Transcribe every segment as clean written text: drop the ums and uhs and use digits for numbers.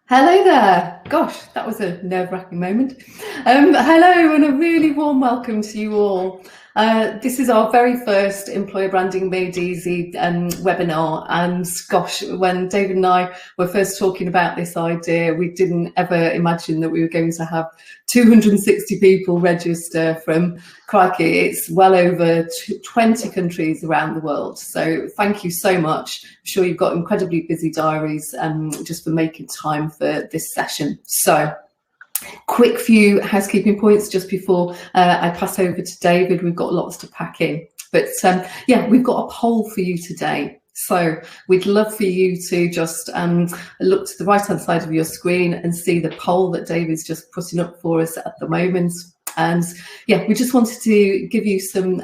Hello there. Gosh, that was a nerve-wracking moment. Hello and a really warm welcome to you all. This is our very first Employer Branding Made Easy webinar, and gosh, when David and I were first talking about this idea, we didn't ever imagine that we were going to have 260 people register from, crikey, it's well over 20 countries around the world. So thank you so much. I'm sure you've got incredibly busy diaries just for making time for this session. So quick few housekeeping points just before I pass over to David. We've got lots to pack in, but yeah, we've got a poll for you today. So we'd love for you to just look to the right hand side of your screen and see the poll that David's just putting up for us at the moment. And yeah, we just wanted to give you some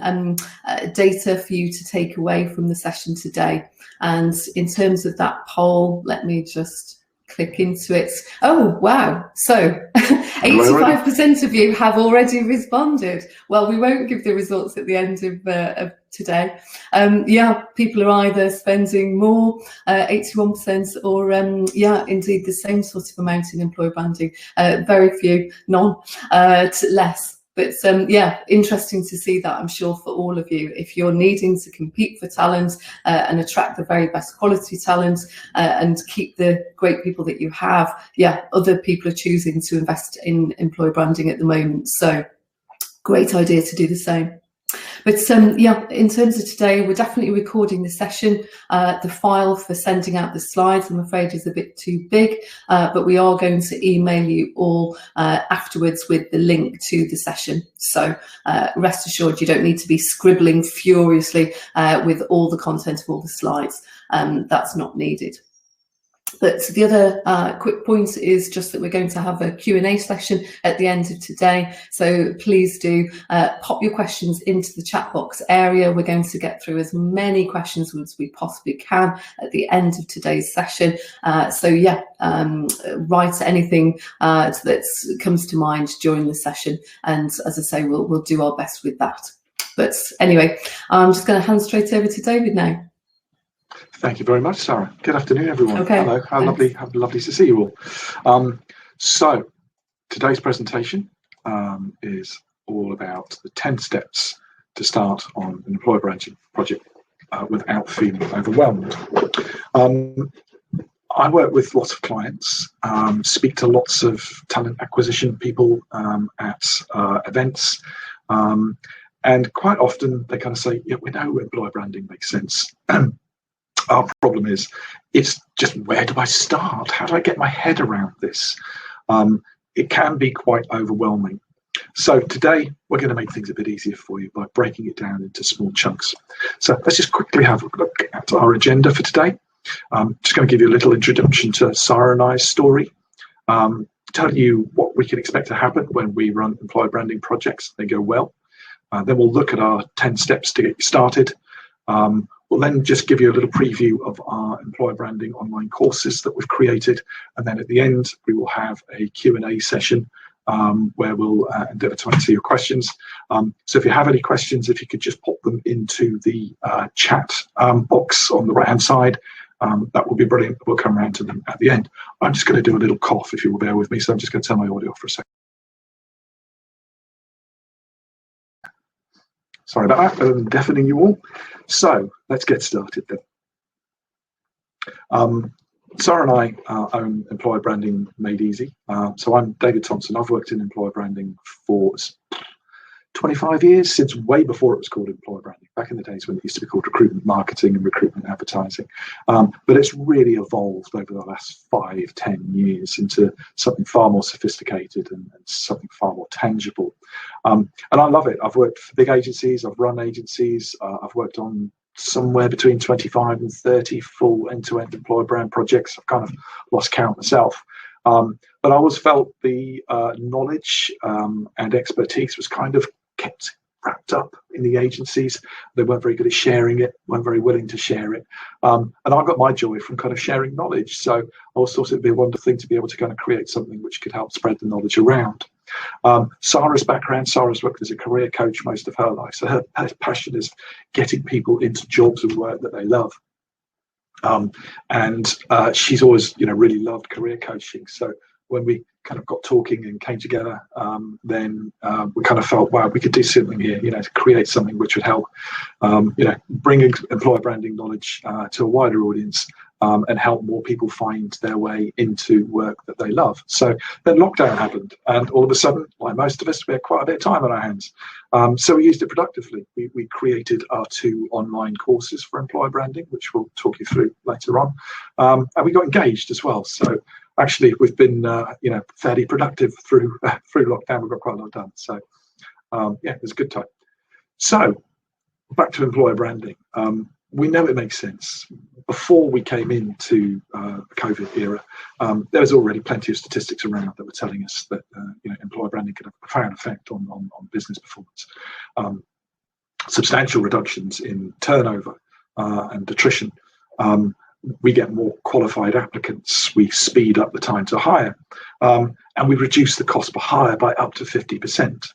data for you to take away from the session today. And in terms of that poll, let me just click into it. Oh, wow. So 85% of you have already responded. Well, we won't give the results at the end of today. Yeah, people are either spending more, 81%, or yeah, indeed the same sort of amount in employer branding. Very few, none, less. But yeah, interesting to see that, I'm sure, for all of you. If you're needing to compete for talent and attract the very best quality talent and keep the great people that you have, yeah, other people are choosing to invest in employer branding at the moment. So great idea to do the same. But yeah, in terms of today, we're definitely recording the session. The file for sending out the slides, I'm afraid, is a bit too big, but we are going to email you all afterwards with the link to the session. So rest assured, you don't need to be scribbling furiously with all the content of all the slides. That's not needed. But the other quick point is just that we're going to have a Q&A session at the end of today. So please do pop your questions into the chat box area. We're going to get through as many questions as we possibly can at the end of today's session. So yeah, write anything that comes to mind during the session. And as I say, we'll do our best with that. But anyway, I'm just going to hand straight over to David now. Thank you very much, Sarah. Good afternoon, everyone. Okay, hello, how lovely to see you all. So today's presentation is all about the 10 steps to start on an employer branding project without feeling overwhelmed. I work with lots of clients, speak to lots of talent acquisition people at events, and quite often they kind of say, yeah, we know employer branding makes sense. Our problem is, it's just, where do I start? How do I get my head around this? It can be quite overwhelming. So today we're going to make things a bit easier for you by breaking it down into small chunks. So let's just quickly have a look at our agenda for today. I'm just going to give you a little introduction to Sarah and I's story, tell you what we can expect to happen when we run employer branding projects. They go well. Then we'll look at our 10 steps to get you started. We'll then just give you a little preview of our employer branding online courses that we've created. And then at the end, we will have a Q&A session where we'll endeavour to answer your questions. So if you have any questions, if you could just pop them into the chat box on the right-hand side, that would be brilliant. We'll come around to them at the end. I'm just going to do a little cough, if you will bear with me. So I'm just going to turn my audio off for a second. Sorry about that, I'm deafening you all. So let's get started then. Sarah and I own Employer Branding Made Easy. So I'm David Thompson. I've worked in employer branding for 25 years, since way before it was called employer branding, back in the days when it used to be called recruitment marketing and recruitment advertising. But it's really evolved over the last 5-10 years into something far more sophisticated and something far more tangible. And I love it. I've worked for big agencies, I've run agencies, I've worked on somewhere between 25 and 30 full end-to-end employer brand projects. I've kind of lost count myself. But I always felt the knowledge and expertise was kind of kept wrapped up in the agencies. They weren't very good at sharing it, weren't very willing to share it. And I got my joy from kind of sharing knowledge. So I always thought it'd be a wonderful thing to be able to kind of create something which could help spread the knowledge around. Sarah's background, Sarah's worked as a career coach most of her life. So her passion is getting people into jobs and work that they love. And she's always, really loved career coaching. So when we kind of got talking and came together, then we kind of felt, wow, we could do something here, to create something which would help, bring employer branding knowledge to a wider audience, and help more people find their way into work that they love. So then lockdown happened, and all of a sudden, like most of us, we had quite a bit of time on our hands. So we used it productively. We created our 2 online courses for employer branding, which we'll talk you through later on. And we got engaged as well. So actually, we've been, fairly productive through lockdown. We've got quite a lot done. So it was a good time. So back to employer branding. We know it makes sense. Before we came into the COVID era, there was already plenty of statistics around that were telling us that employer branding could have a profound effect on business performance. Substantial reductions in turnover and attrition. We get more qualified applicants. We speed up the time to hire, and we reduce the cost per hire by up to 50%.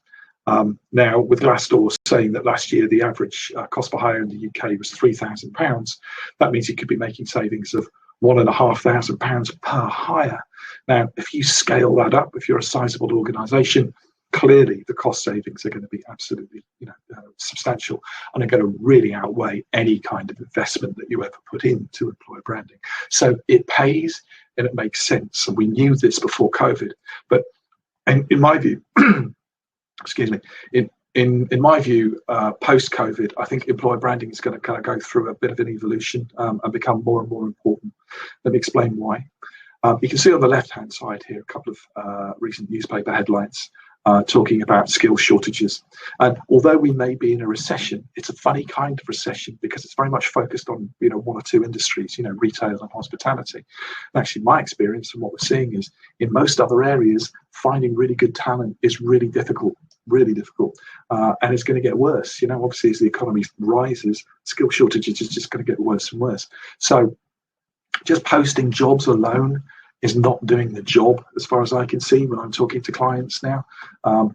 Now, with Glassdoor saying that last year the average cost per hire in the UK was £3,000, that means you could be making savings of £1,500 per hire. Now, if you scale that up, if you're a sizable organisation, clearly the cost savings are going to be absolutely substantial, and are going to really outweigh any kind of investment that you ever put into employer branding. So it pays and it makes sense. And we knew this before COVID, but in my view, excuse me, in my view, post-COVID, I think employer branding is going to kind of go through a bit of an evolution and become more and more important. Let me explain why. You can see on the left-hand side here a couple of recent newspaper headlines talking about skill shortages. And although we may be in a recession, it's a funny kind of recession because it's very much focused on 1 or 2 industries, retail and hospitality. And actually, my experience and what we're seeing is in most other areas, finding really good talent is really difficult. And it's going to get worse. Obviously, as the economy rises, skill shortages is just going to get worse and worse. So just posting jobs alone is not doing the job, as far as I can see when I'm talking to clients now.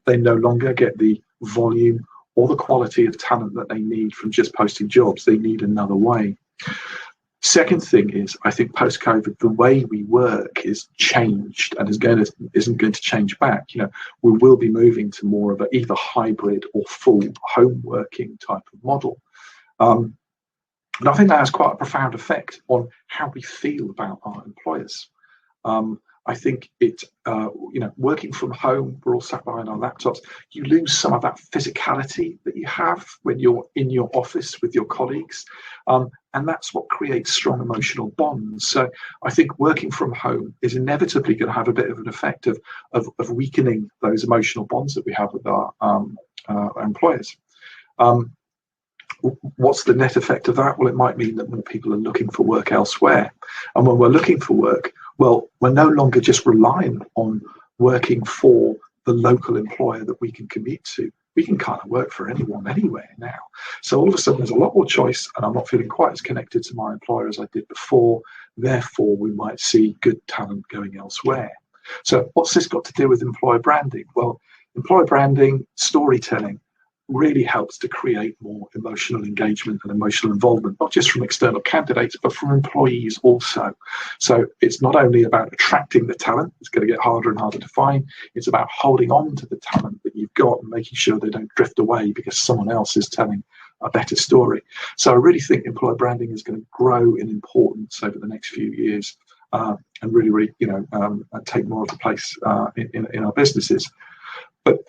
They no longer get the volume or the quality of talent that they need from just posting jobs. They need another way. Second thing is, I think post-COVID, the way we work is changed and isn't going to change back. We will be moving to more of a either hybrid or full home working type of model. And I think that has quite a profound effect on how we feel about our employers. I think working from home, we're all sat behind our laptops, you lose some of that physicality that you have when you're in your office with your colleagues. And that's what creates strong emotional bonds. So I think working from home is inevitably going to have a bit of an effect of weakening those emotional bonds that we have with our employers. What's the net effect of that? Well, it might mean that more people are looking for work elsewhere. And when we're looking for work, well, we're no longer just relying on working for the local employer that we can commute to. We can kind of work for anyone, anywhere now. So all of a sudden, there's a lot more choice, and I'm not feeling quite as connected to my employer as I did before. Therefore, we might see good talent going elsewhere. So what's this got to do with employer branding? Well, employer branding, storytelling, really helps to create more emotional engagement and emotional involvement, not just from external candidates, but from employees also. So it's not only about attracting the talent, it's going to get harder and harder to find, it's about holding on to the talent that you've got and making sure they don't drift away because someone else is telling a better story. So I really think employer branding is going to grow in importance over the next few years and really, take more of the place in our businesses. But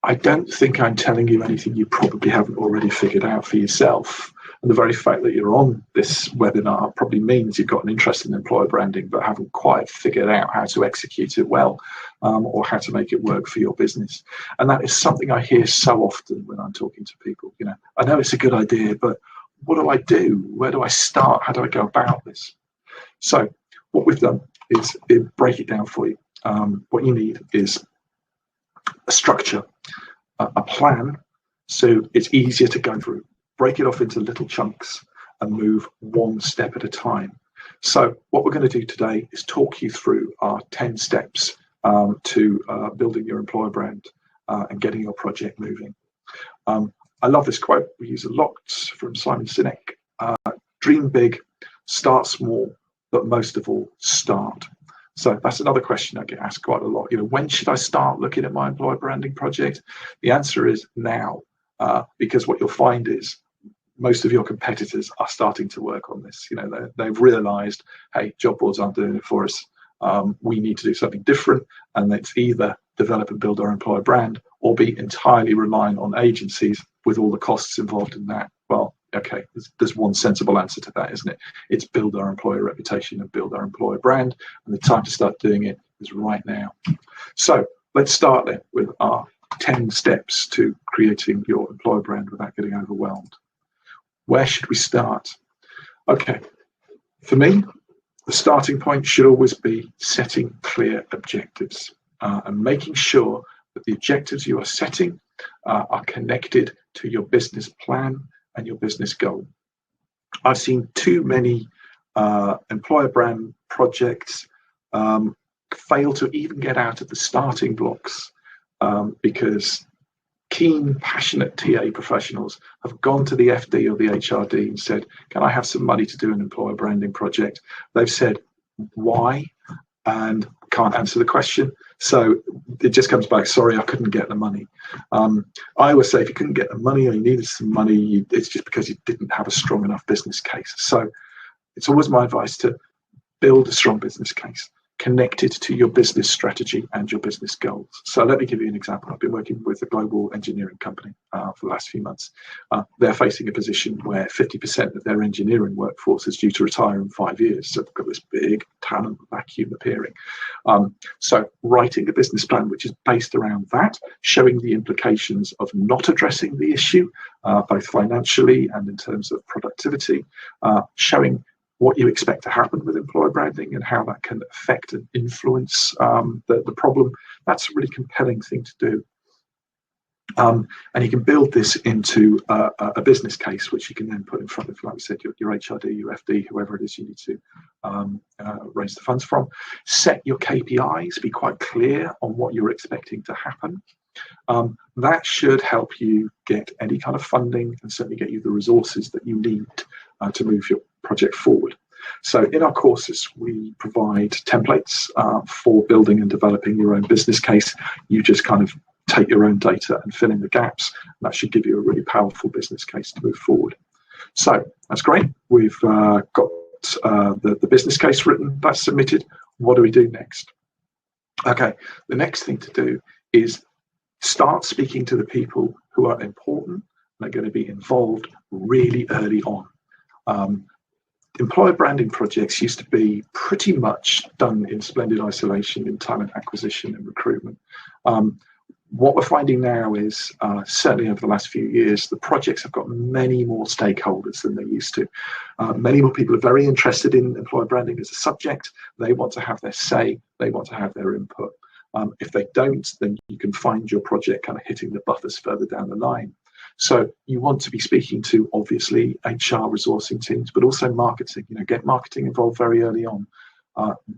I don't think I'm telling you anything you probably haven't already figured out for yourself. And the very fact that you're on this webinar probably means you've got an interest in employer branding, but haven't quite figured out how to execute it well, or how to make it work for your business. And that is something I hear so often when I'm talking to people. I know it's a good idea, but what do I do? Where do I start? How do I go about this? So what we've done is break it down for you. What you need is a structure, a plan, so it's easier to go through. Break it off into little chunks and move one step at a time. So what we're going to do today is talk you through our 10 steps to building your employer brand and getting your project moving. I love this quote. We use a lot from Simon Sinek. Dream big, Start small, but most of all, start. So that's another question I get asked quite a lot. When should I start looking at my employer branding project? The answer is now, because what you'll find is most of your competitors are starting to work on this. They've realized, hey, job boards aren't doing it for us. We need to do something different, and it's either develop and build our employer brand or be entirely reliant on agencies with all the costs involved in that. Well, okay, there's one sensible answer to that, isn't it? It's build our employer reputation and build our employer brand, and the time to start doing it is right now. So let's start then with our 10 steps to creating your employer brand without getting overwhelmed. Where should we start? Okay, for me, the starting point should always be setting clear objectives and making sure that the objectives you are setting are connected to your business plan and your business goal. I've seen too many employer brand projects fail to even get out of the starting blocks because keen, passionate TA professionals have gone to the FD or the HRD and said, can I have some money to do an employer branding project? They've said, why? And can't answer the question. So it just comes back, sorry, I couldn't get the money. I always say if you couldn't get the money or you needed some money, it's just because you didn't have a strong enough business case. So it's always my advice to build a strong business case connected to your business strategy and your business goals. So let me give you an example. I've been working with a global engineering company for the last few months. They're facing a position where 50% of their engineering workforce is due to retire in 5 years. So they've got this big talent vacuum appearing. So writing a business plan which is based around that, showing the implications of not addressing the issue, both financially and in terms of productivity, showing what you expect to happen with employer branding and how that can affect and influence the problem. That's a really compelling thing to do. And you can build this into a business case, which you can then put in front of, like we said, your HRD, your FD, whoever it is you need to raise the funds from. Set your KPIs, be quite clear on what you're expecting to happen. That should help you get any kind of funding and certainly get you the resources that you need to move your project forward. So in our courses, we provide templates for building and developing your own business case. You just kind of take your own data and fill in the gaps. And that should give you a really powerful business case to move forward. So that's great. We've got the business case written, that's submitted. What do we do next? Okay, the next thing to do is start speaking to the people who are important and are going to be involved really early on. Employer branding projects used to be pretty much done in splendid isolation in talent acquisition and recruitment. What we're finding now is, certainly over the last few years, the projects have got many more stakeholders than they used to. Many more people are very interested in employer branding as a subject. They want to have their say, they want to have their input. If they don't, then you can find your project kind of hitting the buffers further down the line. So you want to be speaking to, obviously, HR resourcing teams, but also marketing. Get marketing involved very early on.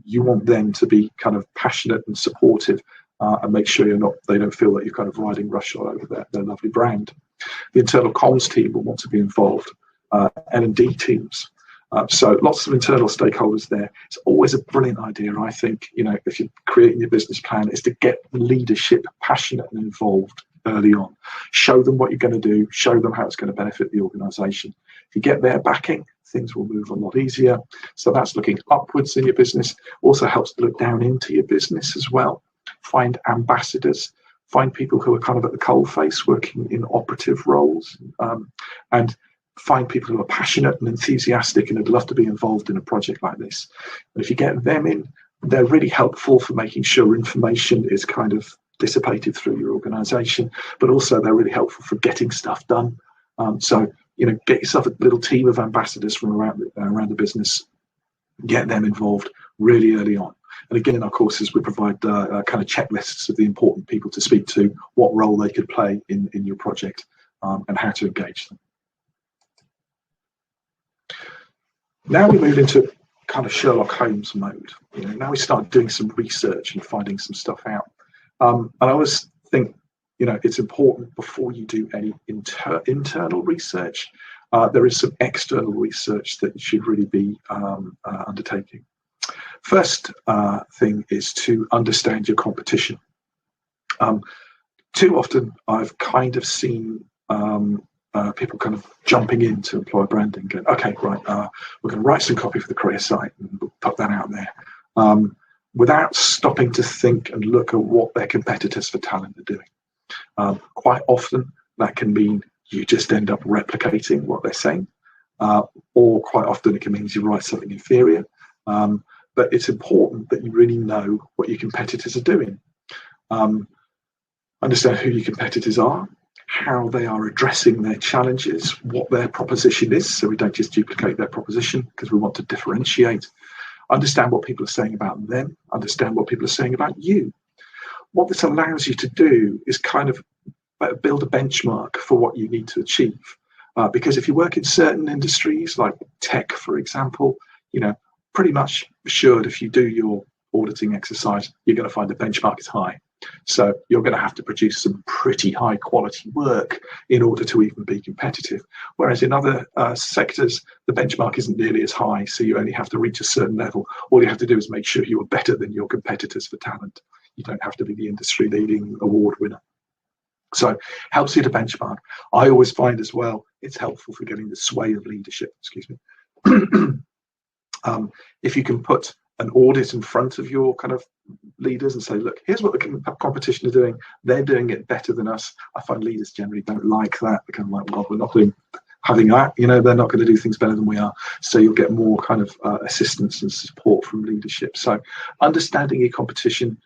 You want them to be kind of passionate and supportive and make sure they don't feel that you're kind of riding roughshod over their lovely brand. The internal comms team will want to be involved. L&D teams. So lots of internal stakeholders there. It's always a brilliant idea, I think, if you're creating your business plan, is to get leadership passionate and involved early on. Show them what you're going to do, show them how it's going to benefit the organization. If you get their backing, things will move a lot easier. So that's looking upwards in your business. Also helps to look down into your business as well. Find ambassadors, find people who are kind of at the coalface working in operative roles, and find people who are passionate and enthusiastic and would love to be involved in a project like this. And if you get them in, they're really helpful for making sure information is kind of dissipated through your organization, but also they're really helpful for getting stuff done. So get yourself a little team of ambassadors from around the business, get them involved really early on. And again, in our courses, we provide kind of checklists of the important people to speak to, what role they could play in your project, and how to engage them. Now we move into kind of Sherlock Holmes mode. Now we start doing some research and finding some stuff out. And I always think, it's important before you do any internal research there is some external research that you should really be undertaking. First thing is to understand your competition. Too often I've kind of seen people kind of jumping into employer branding, going, okay, right, we're going to write some copy for the career site and we'll put that out there, without stopping to think and look at what their competitors for talent are doing. Quite often that can mean you just end up replicating what they're saying, or quite often it can mean you write something inferior. But it's important that you really know what your competitors are doing. Understand who your competitors are, how they are addressing their challenges, what their proposition is, so we don't just duplicate their proposition because we want to differentiate. Understand what people are saying about them, understand what people are saying about you. What this allows you to do is kind of build a benchmark for what you need to achieve. Because if you work in certain industries like tech, for example, pretty much assured if you do your auditing exercise, you're going to find the benchmark is high. So you're going to have to produce some pretty high quality work in order to even be competitive. Whereas in other sectors, the benchmark isn't nearly as high, so you only have to reach a certain level. All you have to do is make sure you are better than your competitors for talent. You don't have to be the industry leading award winner. So helps you to benchmark. I always find as well, it's helpful for getting the sway of leadership, excuse me. If you can put an audit in front of your kind of leaders and say, look, here's what the competition are doing. They're doing it better than us. I find leaders generally don't like that. They're kind of like, well, we're not having that. They're not going to do things better than we are. So you'll get more kind of assistance and support from leadership. So understanding your competition,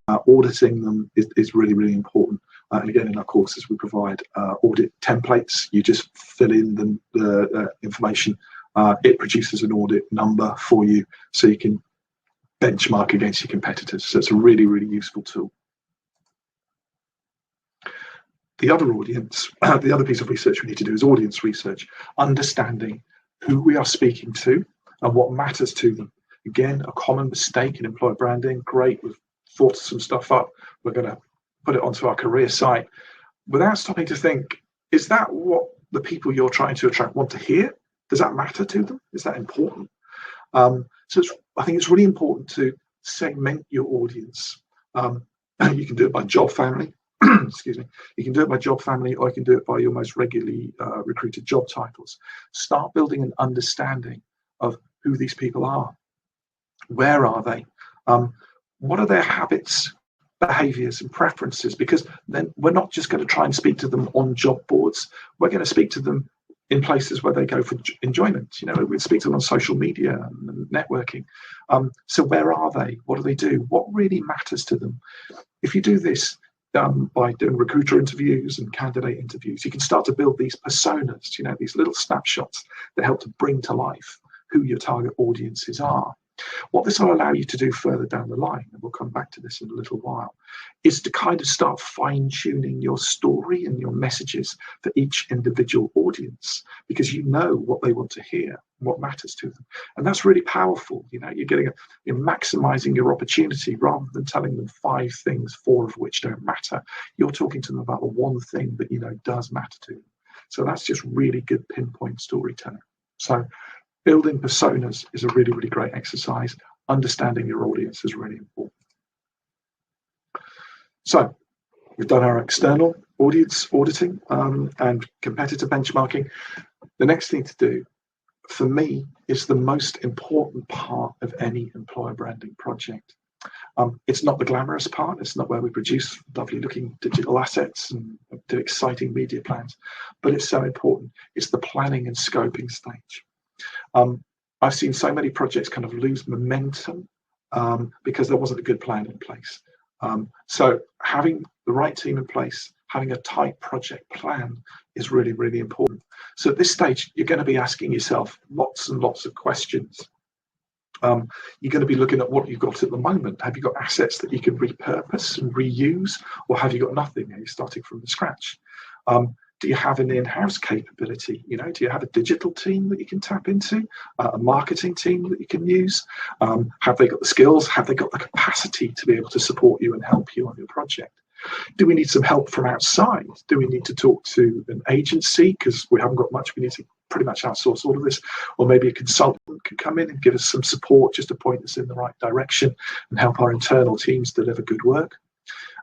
auditing them is really, really important. And again, in our courses, we provide audit templates. You just fill in the information. It produces an audit number for you so you can benchmark against your competitors. So it's a really, really useful tool. The other piece of research we need to do is audience research, understanding who we are speaking to and what matters to them. Again, a common mistake in employer branding. Great, we've thought some stuff up. We're going to put it onto our career site without stopping to think, is that what the people you're trying to attract want to hear? Does that matter to them? Is that important? So I think it's really important to segment your audience. You can do it by job family. Excuse me. You can do it by job family, or you can do it by your most regularly recruited job titles. Start building an understanding of who these people are. Where are they? What are their habits, behaviors and preferences? Because then we're not just going to try and speak to them on job boards. We're going to speak to them in places where they go for enjoyment. We speak to them on social media and networking. So where are they? What do they do? What really matters to them? If you do this by doing recruiter interviews and candidate interviews, you can start to build these personas, these little snapshots that help to bring to life who your target audiences are. What this will allow you to do further down the line, and we'll come back to this in a little while, is to kind of start fine-tuning your story and your messages for each individual audience, because you know what they want to hear, what matters to them. And that's really powerful. You're maximizing your opportunity rather than telling them 5 things, 4 of which don't matter. You're talking to them about the one thing that does matter to them. So that's just really good pinpoint storytelling. So building personas is a really, really great exercise. Understanding your audience is really important. So we've done our external audience auditing and competitor benchmarking. The next thing to do, for me, is the most important part of any employer branding project. It's not the glamorous part. It's not where we produce lovely looking digital assets and do exciting media plans, but it's so important. It's the planning and scoping stage. I've seen so many projects kind of lose momentum because there wasn't a good plan in place. So having the right team in place, having a tight project plan is really, really important. So at this stage, you're going to be asking yourself lots and lots of questions. You're going to be looking at what you've got at the moment. Have you got assets that you can repurpose and reuse, or have you got nothing and you're starting from scratch? Do you have an in-house capability? Do you have a digital team that you can tap into, a marketing team that you can use? Have they got the skills? Have they got the capacity to be able to support you and help you on your project? Do we need some help from outside? Do we need to talk to an agency because we haven't got much? We need to pretty much outsource all of this, or maybe a consultant could come in and give us some support just to point us in the right direction and help our internal teams deliver good work.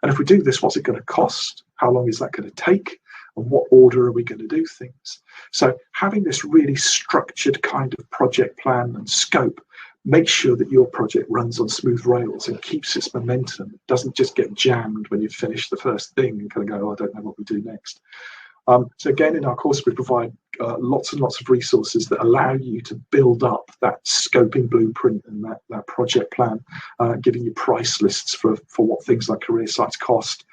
And if we do this, what's it going to cost? How long is that going to take? And what order are we going to do things? So having this really structured kind of project plan and scope makes sure that your project runs on smooth rails and keeps its momentum. It doesn't just get jammed when you finish the first thing and kind of go, oh, I don't know what we do next. So again, in our course, we provide lots and lots of resources that allow you to build up that scoping blueprint and that project plan, giving you price lists for what things like career sites cost,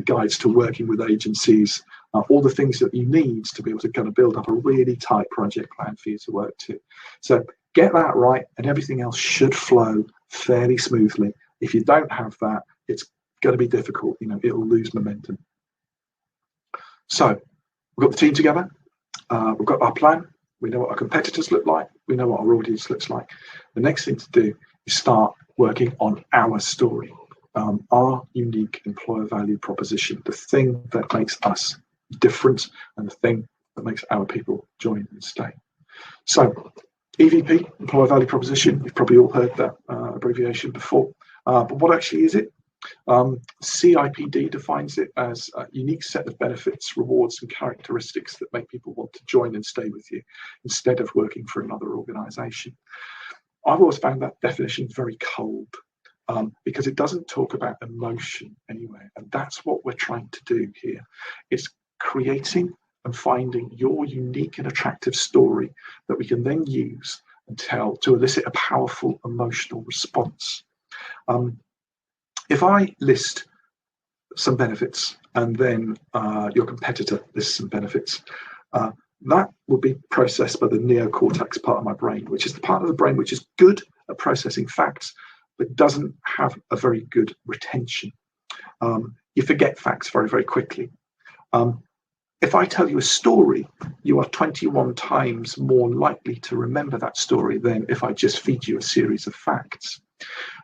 guides to working with agencies, all the things that you need to be able to kind of build up a really tight project plan for you to work to. So get that right, and everything else should flow fairly smoothly. If you don't have that, it's going to be difficult. It'll lose momentum. So we've got the team together, we've got our plan, we know what our competitors look like, we know what our audience looks like. The next thing to do is start working on our story, our unique employer value proposition, the thing that makes us different and the thing that makes our people join and stay. So EVP, employer value proposition, you've probably all heard that abbreviation before, but what actually is it? CIPD defines it as a unique set of benefits, rewards and characteristics that make people want to join and stay with you instead of working for another organisation. I've always found that definition very cold because it doesn't talk about emotion anywhere, and that's what we're trying to do here. It's creating and finding your unique and attractive story that we can then use and tell to elicit a powerful emotional response. If I list some benefits and then your competitor lists some benefits, that will be processed by the neocortex part of my brain, which is the part of the brain which is good at processing facts, but doesn't have a very good retention. You forget facts very, very quickly. If I tell you a story, you are 21 times more likely to remember that story than if I just feed you a series of facts.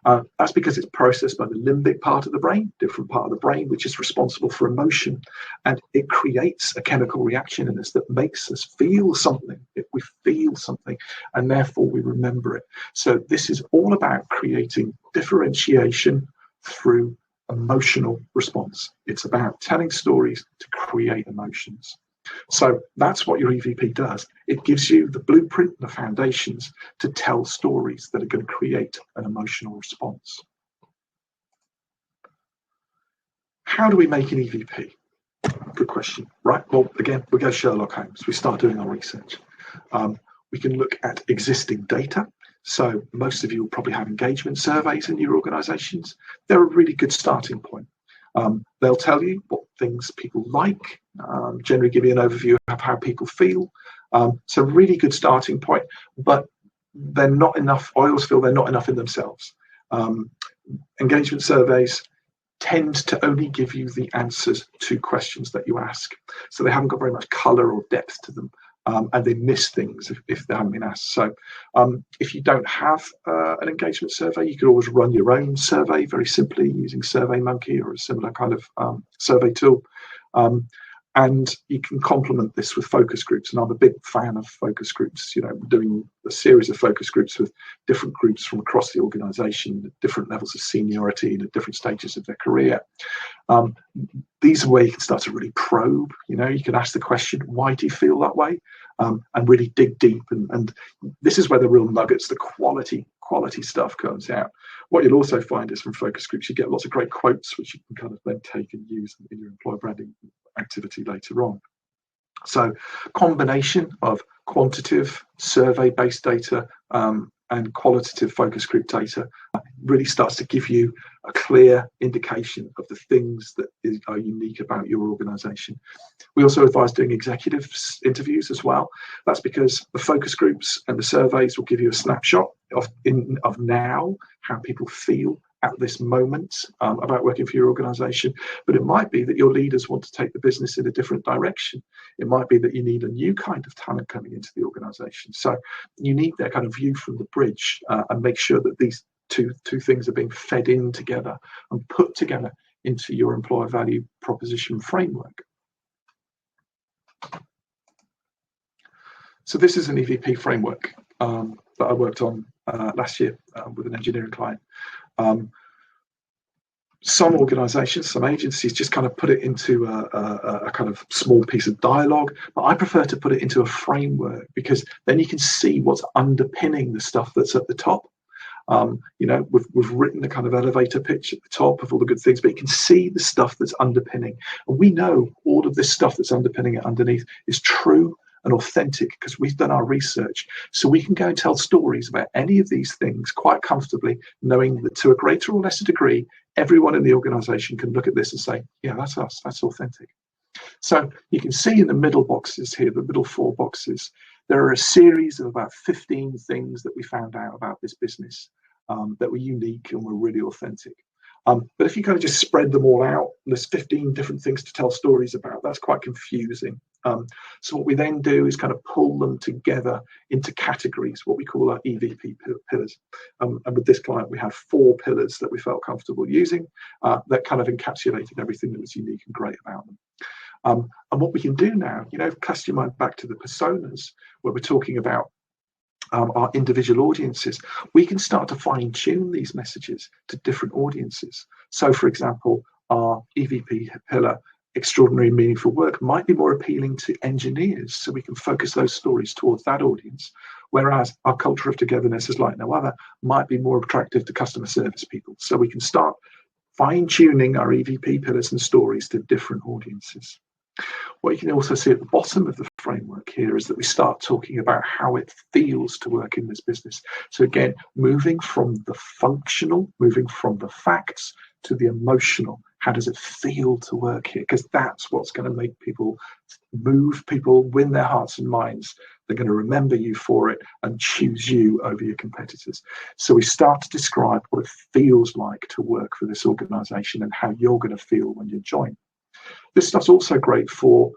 That's because it's processed by the limbic part of the brain, different part of the brain, which is responsible for emotion, and it creates a chemical reaction in us that makes us feel something. We feel something, and therefore we remember it. So this is all about creating differentiation through emotional response. It's about telling stories to create emotions. So that's what your EVP does. It gives you the blueprint, the foundations to tell stories that are going to create an emotional response. How do we make an EVP? Good question, right? Well, again, we go Sherlock Holmes. We start doing our research. We can look at existing data. So most of you will probably have engagement surveys in your organizations. They're a really good starting point. They'll tell you what things people like, generally give you an overview of how people feel. So really good starting point, but they're not enough. I always feel they're not enough in themselves. Engagement surveys tend to only give you the answers to questions that you ask. So they haven't got very much color or depth to them. And they miss things if they haven't been asked. So if you don't have an engagement survey, you could always run your own survey very simply using SurveyMonkey or a similar kind of survey tool. And you can complement this with focus groups. And I'm a big fan of focus groups, doing a series of focus groups with different groups from across the organization, at different levels of seniority and at different stages of their career. These are where you can start to really probe. You can ask the question, why do you feel that way? And really dig deep. And this is where the real nuggets, the quality stuff comes out. What you'll also find is from focus groups, you get lots of great quotes, which you can kind of then take and use in your employer branding activity later on. So combination of quantitative survey-based data and qualitative focus group data really starts to give you a clear indication of the things that are unique about your organization. We also advise doing executive interviews as well. That's because the focus groups and the surveys will give you a snapshot of now, how people feel at this moment about working for your organization. But it might be that your leaders want to take the business in a different direction. It might be that you need a new kind of talent coming into the organization. So you need that kind of view from the bridge and make sure that these two things are being fed in together and put together into your employer value proposition framework. So this is an EVP framework that I worked on last year with an engineering client. Some organizations, some agencies just kind of put it into a kind of small piece of dialogue, but I prefer to put it into a framework, because then you can see what's underpinning the stuff that's at the top. You know, we've written the kind of elevator pitch at the top of all the good things, but you can see the stuff that's underpinning. And we know all of this stuff that's underpinning it underneath is true and authentic, because we've done our research. So we can go and tell stories about any of these things quite comfortably, knowing that to a greater or lesser degree, everyone in the organization can look at this and say, yeah, that's us, that's authentic. So you can see in the middle boxes here, the middle 4 boxes, there are a series of about 15 things that we found out about this business that were unique and were really authentic. But if you kind of just spread them all out, there's 15 different things to tell stories about. That's quite confusing. So what we then do is kind of pull them together into categories, what we call our EVP pillars. And with this client, we had 4 pillars that we felt comfortable using that kind of encapsulated everything that was unique and great about them. And what we can do now, you know, cast your mind back to the personas, where we're talking about our individual audiences, we can start to fine tune these messages to different audiences. So, for example, our EVP pillar, extraordinary and meaningful work, might be more appealing to engineers, so we can focus those stories towards that audience. Whereas our culture of togetherness is like no other, might be more attractive to customer service people. So we can start fine tuning our EVP pillars and stories to different audiences. What you can also see at the bottom of the framework here is that we start talking about how it feels to work in this business. So again, moving from the functional, moving from the facts to the emotional. How does it feel to work here? Because that's what's going to make people move, people win their hearts and minds. They're going to remember you for it and choose you over your competitors. So we start to describe what it feels like to work for this organization and how you're going to feel when you join. This stuff's also great for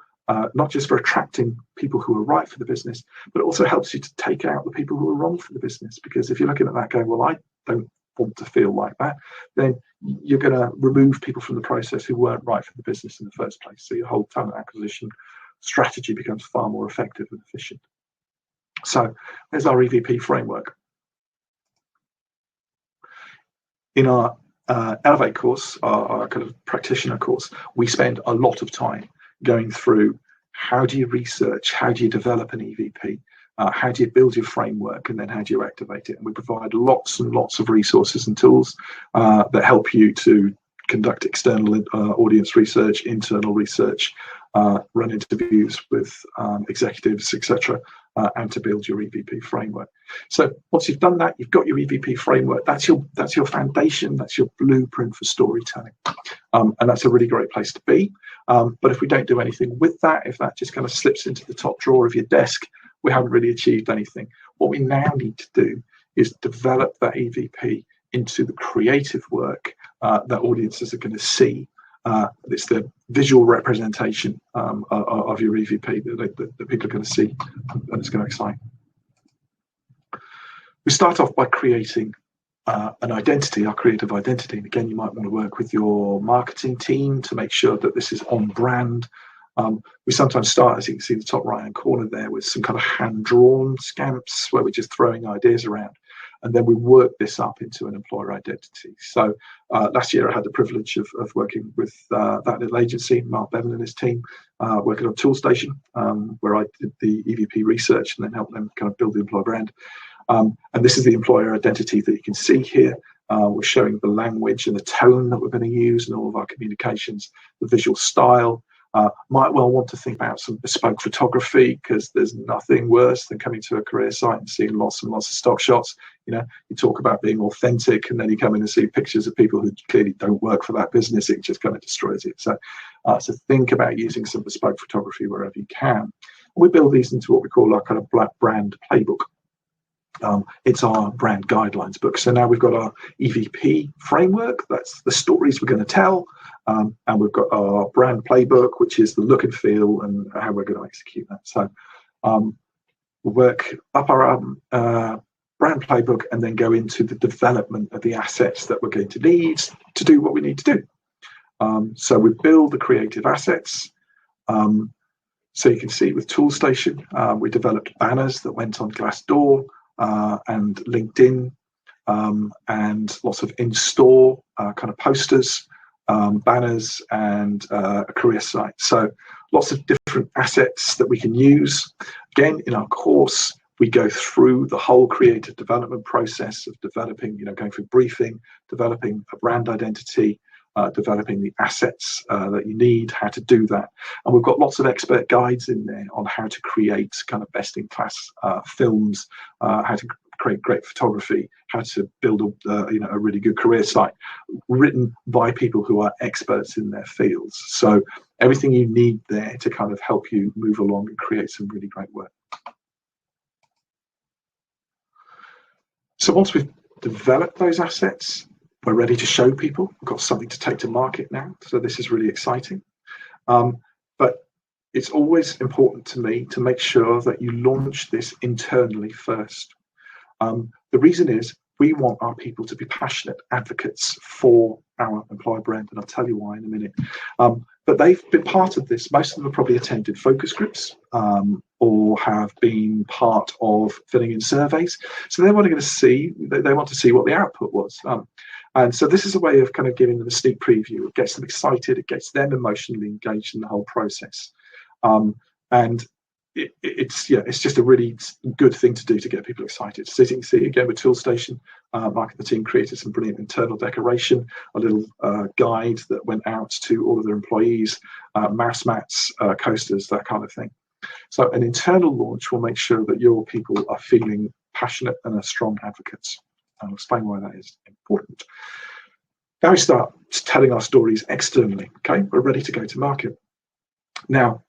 not just for attracting people who are right for the business, but it also helps you to take out the people who are wrong for the business. Because if you're looking at that going, well, I don't want to feel like that, then you're going to remove people from the process who weren't right for the business in the first place. So your whole talent acquisition strategy becomes far more effective and efficient. So there's our EVP framework. In our Elevate course, our kind of practitioner course, we spend a lot of time going through how do you research, how do you develop an EVP, how do you build your framework, and then how do you activate it. And we provide lots and lots of resources and tools that help you to conduct external audience research, internal research, run interviews with executives, etc., and to build your EVP framework. So once you've done that, you've got your EVP framework. That's your foundation. That's your blueprint for storytelling, and that's a really great place to be. But if we don't do anything with that, if that just kind of slips into the top drawer of your desk, we haven't really achieved anything. What we now need to do is develop that EVP into the creative work that audiences are going to see. It's the visual representation of your EVP that people are going to see, and it's going to excite. We start off by creating an identity, our creative identity. And again, you might want to work with your marketing team to make sure that this is on brand. We sometimes start, as you can see in the top right hand corner there, with some kind of hand-drawn scamps where we're just throwing ideas around. And then we work this up into an employer identity. So last year I had the privilege of working with that little agency, Mark Bevan and his team, working on Toolstation, where I did the EVP research and then helped them kind of build the employer brand. And this is the employer identity that you can see here. We're showing the language and the tone that we're going to use in all of our communications, the visual style. Might well want to think about some bespoke photography, because there's nothing worse than coming to a career site and seeing lots and lots of stock shots. You know, you talk about being authentic, and then you come in and see pictures of people who clearly don't work for that business. It just kind of destroys it. So think about using some bespoke photography wherever you can. We build these into what we call our kind of black brand playbook. It's our brand guidelines book. So now we've got our EVP framework. That's the stories we're going to tell. And we've got our brand playbook, which is the look and feel and how we're going to execute that. So we'll work up our brand playbook and then go into the development of the assets that we're going to need to do what we need to do. So we build the creative assets. So you can see with Toolstation, we developed banners that went on Glassdoor and LinkedIn, and lots of in-store kind of posters, banners, and a career site. So lots of different assets that we can use. Again, in our course, we go through the whole creative development process of developing, going through briefing, developing a brand identity, developing the assets that you need, how to do that. And we've got lots of expert guides in there on how to create kind of best-in-class films, how to create great photography, how to build a really good career site, written by people who are experts in their fields. So everything you need there to kind of help you move along and create some really great work. So once we've developed those assets, we're ready to show people. We've got something to take to market now. So this is really exciting. But it's always important to me to make sure that you launch this internally first. The reason is we want our people to be passionate advocates for our employer brand, and I'll tell you why in a minute. But they've been part of this. Most of them have probably attended focus groups or have been part of filling in surveys. So they want to see what the output was. And so this is a way of kind of giving them a sneak preview. It gets them excited. It gets them emotionally engaged in the whole process. And it's just a really good thing to do to get people excited. So you can see again with Toolstation, Mark and the team created some brilliant internal decoration, a little guide that went out to all of their employees, mouse mats, coasters, that kind of thing. So an internal launch will make sure that your people are feeling passionate and are strong advocates. I'll explain why that is important. Now we start telling our stories externally. Okay, we're ready to go to market. Now,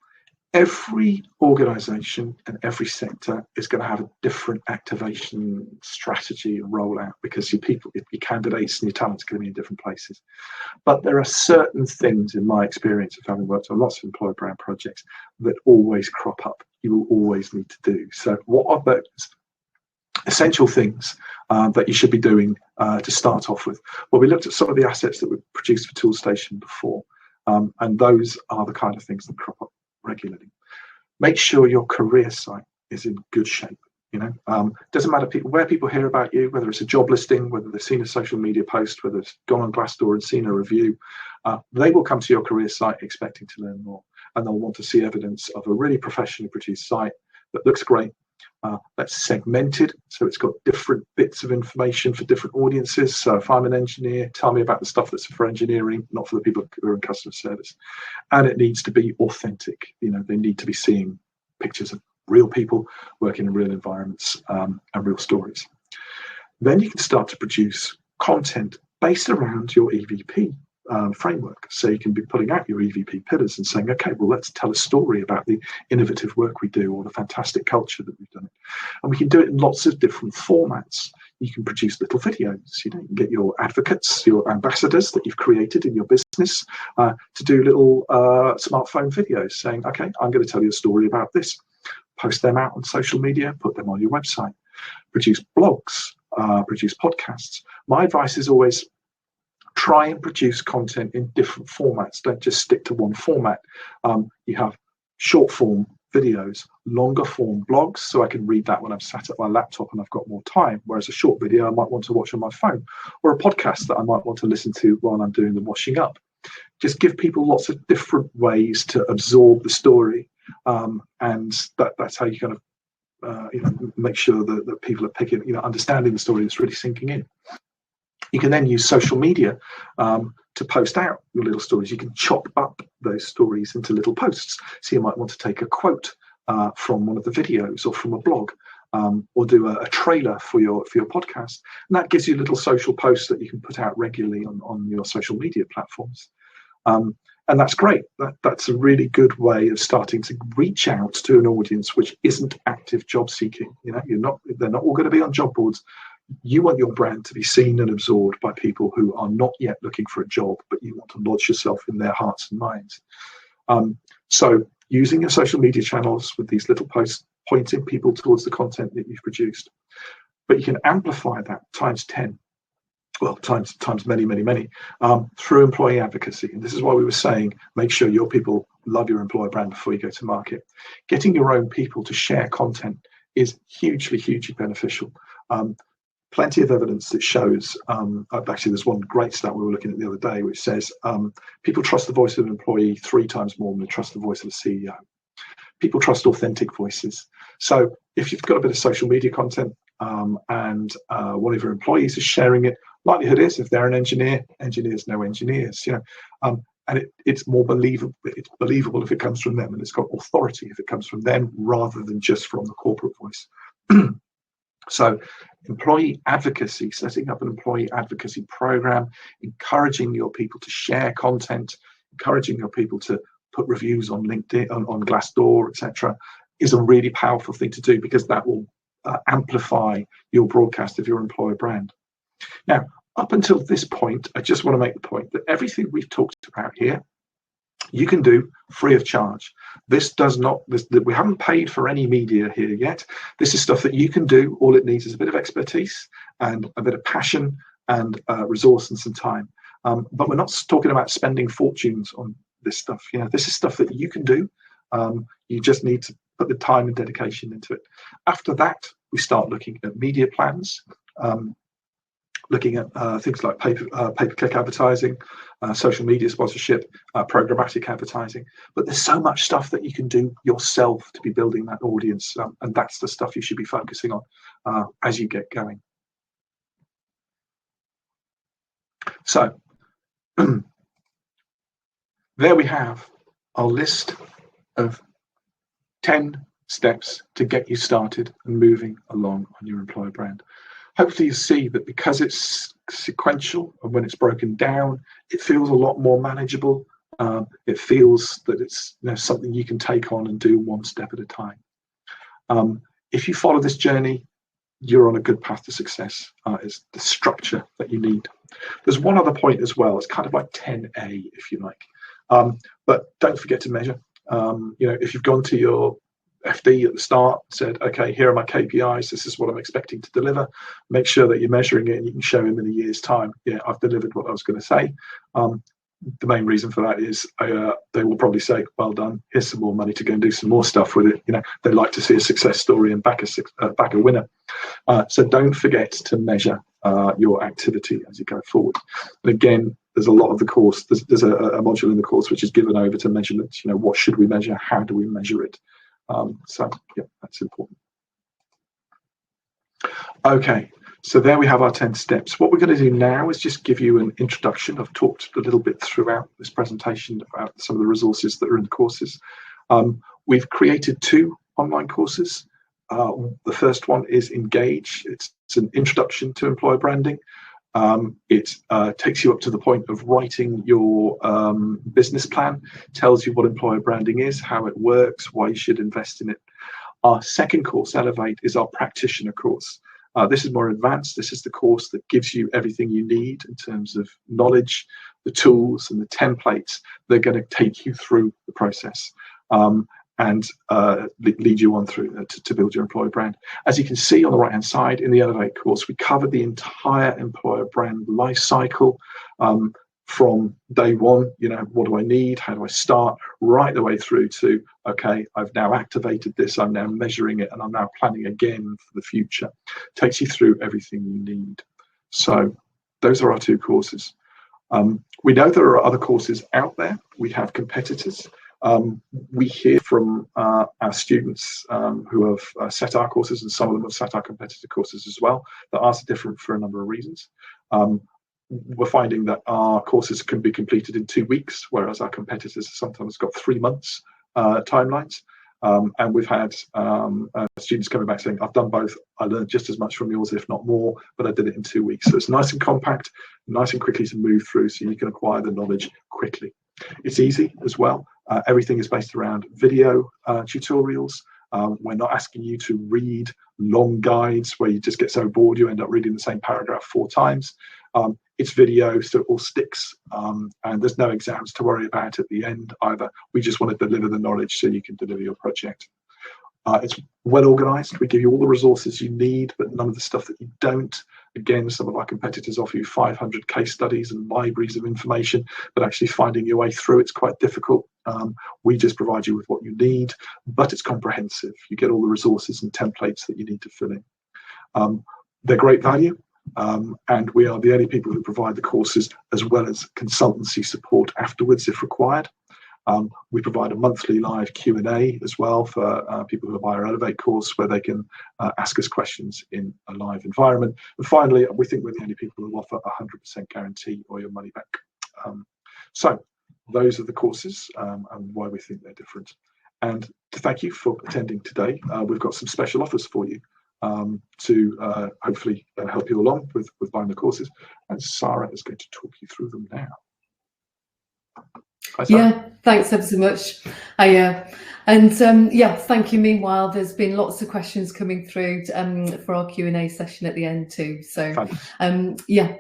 every organization and every sector is going to have a different activation strategy and rollout, because your people, your candidates and your talents are going to be in different places. But there are certain things, in my experience of having worked on lots of employer brand projects, that always crop up. You will always need to do. So what are those essential things that you should be doing to start off with? Well, we looked at some of the assets that we produced for Toolstation before, and those are the kind of things that crop up regularly. Make sure your career site is in good shape. Doesn't matter where people hear about you, whether it's a job listing, whether they've seen a social media post, whether it's gone on Glassdoor and seen a review, they will come to your career site expecting to learn more, and they'll want to see evidence of a really professionally produced site that looks great, that's segmented, so it's got different bits of information for different audiences. So if I'm an engineer, tell me about the stuff that's for engineering, not for the people who are in customer service. And it needs to be authentic. They need to be seeing pictures of real people working in real environments, and real stories. Then you can start to produce content based around your EVP framework. So you can be putting out your EVP pillars and saying, okay, well, let's tell a story about the innovative work we do or the fantastic culture that we've done. And we can do it in lots of different formats. You can produce little videos. You can get your advocates, your ambassadors that you've created in your business to do little smartphone videos saying, okay, I'm going to tell you a story about this. Post them out on social media, put them on your website. Produce blogs, produce podcasts. My advice is always try and produce content in different formats. Don't just stick to one format. You have short form videos, longer form blogs, so I can read that when I'm sat at my laptop and I've got more time, whereas a short video I might want to watch on my phone, or a podcast that I might want to listen to while I'm doing the washing up. Just give people lots of different ways to absorb the story, and that's how you kind of make sure that people are picking, understanding the story that's really sinking in. You can then use social media to post out your little stories. You can chop up those stories into little posts. So you might want to take a quote from one of the videos or from a blog, or do a trailer for your podcast. And that gives you little social posts that you can put out regularly on your social media platforms. And that's great. That's a really good way of starting to reach out to an audience which isn't active job seeking. They're not all going to be on job boards. You want your brand to be seen and absorbed by people who are not yet looking for a job, but you want to lodge yourself in their hearts and minds. So using your social media channels with these little posts, pointing people towards the content that you've produced. But you can amplify that times 10. well, times many, through employee advocacy. And this is why we were saying, make sure your people love your employer brand before you go to market. Getting your own people to share content is hugely beneficial. Plenty of evidence that shows, actually there's one great stat we were looking at the other day, which says people trust the voice of an employee 3 times more than they trust the voice of a CEO. People trust authentic voices. So if you've got a bit of social media content and one of your employees is sharing it, likelihood is, if they're an engineer, engineers know engineers, and it's more believable. It's believable if it comes from them, and it's got authority if it comes from them rather than just from the corporate voice. So employee advocacy, setting up an employee advocacy program, encouraging your people to share content, encouraging your people to put reviews on LinkedIn, on Glassdoor, etc., is a really powerful thing to do, because that will amplify your broadcast of your employer brand. Now, up until this point, I just want to make the point that everything we've talked about here, you can do free of charge. We haven't paid for any media here yet. This is stuff that you can do. All it needs is a bit of expertise and a bit of passion and resource and some time. But we're not talking about spending fortunes on this stuff. This is stuff that you can do. You just need to put the time and dedication into it. After that, we start looking at media plans, looking at things like pay-per-click advertising, social media sponsorship, programmatic advertising. But there's so much stuff that you can do yourself to be building that audience, and that's the stuff you should be focusing on as you get going. So there we have our list of 10 steps to get you started and moving along on your employer brand. Hopefully you see that because it's sequential, and when it's broken down, it feels a lot more manageable. It feels that it's something you can take on and do one step at a time. If you follow this journey, you're on a good path to success. It's the structure that you need. There's one other point as well. It's kind of like 10A, if you like. But don't forget to measure. If you've gone to your FD at the start, said, okay, here are my KPIs, this is what I'm expecting to deliver, make sure that you're measuring it and you can show him in a year's time, yeah, I've delivered what I was going to say. The main reason for that is they will probably say, well done, here's some more money to go and do some more stuff with it. They like to see a success story and back a winner. So don't forget to measure your activity as you go forward. And again, there's a lot of the course, there's a module in the course which is given over to measurements. What should we measure? How do we measure it? So yeah, that's important. Okay, so there we have our 10 steps. What we're going to do now is just give you an introduction. I've talked a little bit throughout this presentation about some of the resources that are in the courses. We've created 2 online courses. The first one is Engage. It's an introduction to employer branding. It takes you up to the point of writing your business plan, tells you what employer branding is, how it works, why you should invest in it. Our second course, Elevate, is our practitioner course. This is more advanced. This is the course that gives you everything you need in terms of knowledge, the tools and the templates. They're going to take you through the process and lead you on through to build your employer brand. As you can see on the right-hand side in the Elevate course, we covered the entire employer brand life cycle from day one, what do I need? How do I start? Right the way through to, okay, I've now activated this, I'm now measuring it, and I'm now planning again for the future. Takes you through everything you need. So those are our 2 courses. We know there are other courses out there. We have competitors. We hear from our students who have set our courses, and some of them have set our competitor courses as well, that ours are different for a number of reasons. We're finding that our courses can be completed in 2 weeks, whereas our competitors have sometimes got 3 months timelines. And we've had students coming back saying, I've done both. I learned just as much from yours, if not more, but I did it in 2 weeks. So it's nice and compact, nice and quickly to move through, so you can acquire the knowledge quickly. It's easy as well. Everything is based around video tutorials. We're not asking you to read long guides where you just get so bored you end up reading the same paragraph 4 times. It's video, so it all sticks, and there's no exams to worry about at the end either. We just want to deliver the knowledge so you can deliver your project. It's well organized. We give you all the resources you need, but none of the stuff that you don't. Again, some of our competitors offer you 500 case studies and libraries of information, but actually finding your way through it's quite difficult. We just provide you with what you need, but it's comprehensive. You get all the resources and templates that you need to fill in. They're great value, and we are the only people who provide the courses as well as consultancy support afterwards if required. We provide a monthly live Q&A as well for people who buy our Elevate course, where they can ask us questions in a live environment. And finally, we think we're the only people who offer 100% guarantee or your money back. So those are the courses and why we think they're different. And to thank you for attending today, we've got some special offers for you to hopefully help you along with buying the courses. And Sarah is going to talk you through them now. Yeah, thanks ever so much. Yeah, thank you. Meanwhile, there's been lots of questions coming through for our Q&A session at the end too. So yeah,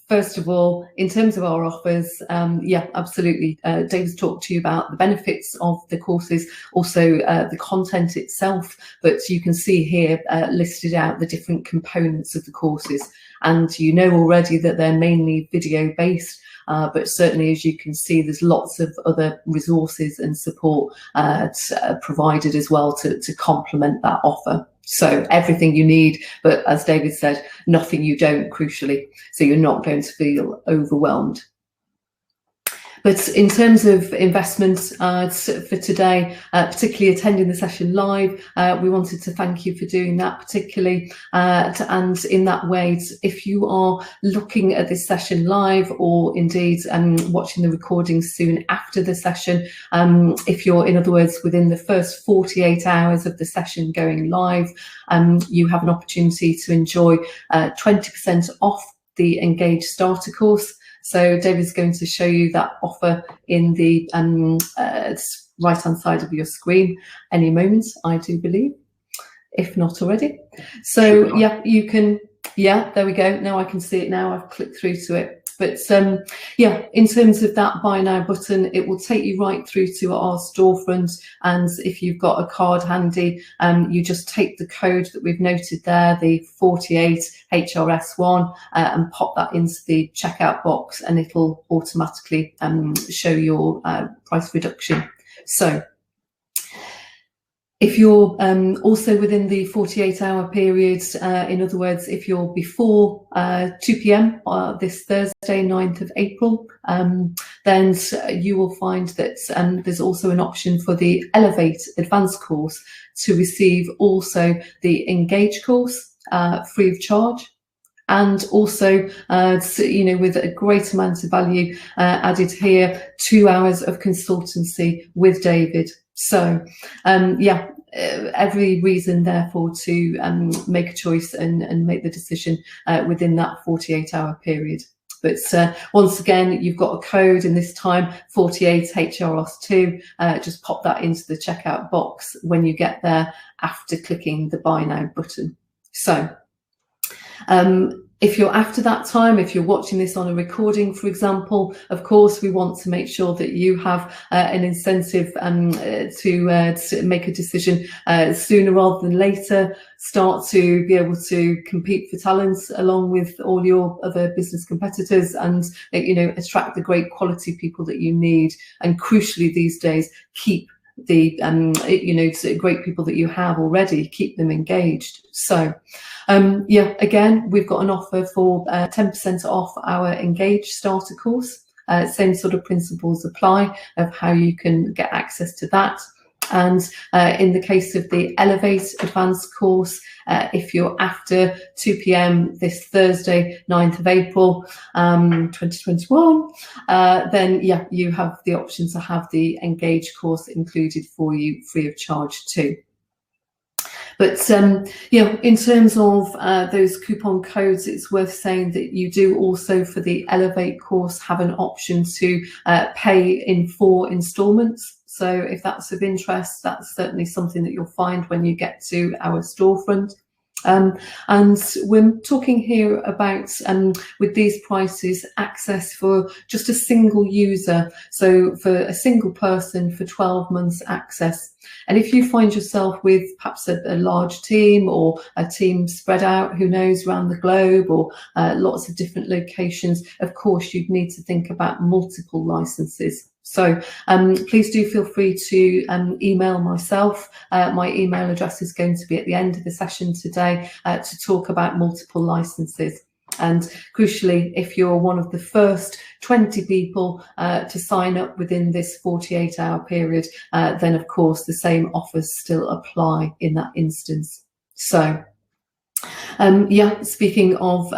first of all, in terms of our offers, yeah, absolutely. David's talked to you about the benefits of the courses, also the content itself, but you can see here listed out the different components of the courses. And you know already that they're mainly video based. But certainly, as you can see, there's lots of other resources and support provided as well to complement that offer. So everything you need, but as David said, nothing you don't, crucially. So you're not going to feel overwhelmed. But in terms of investment for today, particularly attending the session live, we wanted to thank you for doing that particularly. And in that way, if you are looking at this session live or indeed watching the recording soon after the session, if you're, in other words, within the first 48 hours of the session going live, you have an opportunity to enjoy 20% off the Engage Starter course. So David's going to show you that offer in the right-hand side of your screen any moment, I do believe, if not already. So yeah, you can, yeah, there we go. Now I can see it now. I've clicked through to it. But yeah, in terms of that buy now button, it will take you right through to our storefront. And if you've got a card handy, you just take the code that we've noted there, the 48HRS1, and pop that into the checkout box, and it'll automatically show your price reduction. So if you're also within the 48-hour period, in other words, if you're before 2 p.m. This Thursday, 9th of April, then you will find that there's also an option for the Elevate Advanced course to receive also the Engage course free of charge. And also, you know, with a great amount of value added here, 2 hours of consultancy with David. So, yeah, every reason, therefore, to make a choice and make the decision within that 48-hour period. But once again, you've got a code, and this time 48HRS2. Just pop that into the checkout box when you get there after clicking the Buy Now button. So, if you're after that time, if you're watching this on a recording, for example, of course, we want to make sure that you have an incentive to make a decision sooner rather than later, start to be able to compete for talents along with all your other business competitors, and, you know, attract the great quality people that you need. And crucially these days, keep the you know, great people that you have already, keep them engaged. So yeah, again, we've got an offer for 10% off our Engage Starter course. Same sort of principles apply of how you can get access to that. And in the case of the Elevate Advanced course, if you're after 2 p.m. this Thursday, 9th of April, 2021, then yeah, you have the option to have the Engage course included for you free of charge too. But yeah, in terms of those coupon codes, it's worth saying that you do also, for the Elevate course, have an option to pay in 4 installments. So if that's of interest, that's certainly something that you'll find when you get to our storefront. And we're talking here about, with these prices, access for just a single user. So for a single person for 12 months access. And if you find yourself with perhaps a large team, or a team spread out, who knows, around the globe, or lots of different locations, of course, you'd need to think about multiple licenses. So please do feel free to email myself. My email address is going to be at the end of the session today to talk about multiple licenses. And crucially, if you're one of the first 20 people to sign up within this 48-hour period, then of course the same offers still apply in that instance. So yeah, speaking of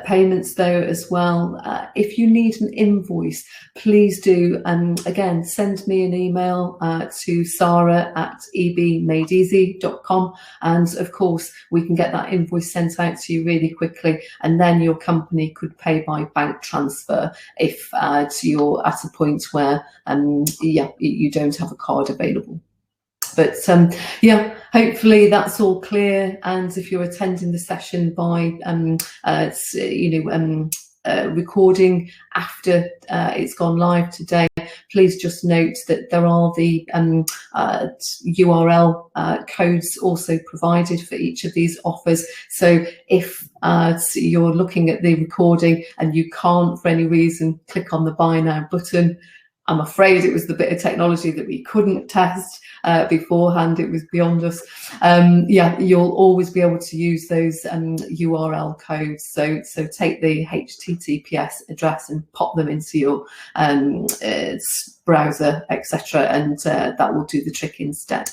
payments though as well, if you need an invoice, please do again send me an email to sarah@ebmadeeasy.com, and of course we can get that invoice sent out to you really quickly, and then your company could pay by bank transfer if you're at a point where yeah, you don't have a card available. But yeah, hopefully that's all clear. And if you're attending the session by recording after it's gone live today, please just note that there are the URL codes also provided for each of these offers. So if you're looking at the recording and you can't for any reason click on the buy now button, I'm afraid it was the bit of technology that we couldn't test beforehand. It was beyond us. Yeah, you'll always be able to use those URL codes. So take the HTTPS address and pop them into your browser, etc., and that will do the trick instead.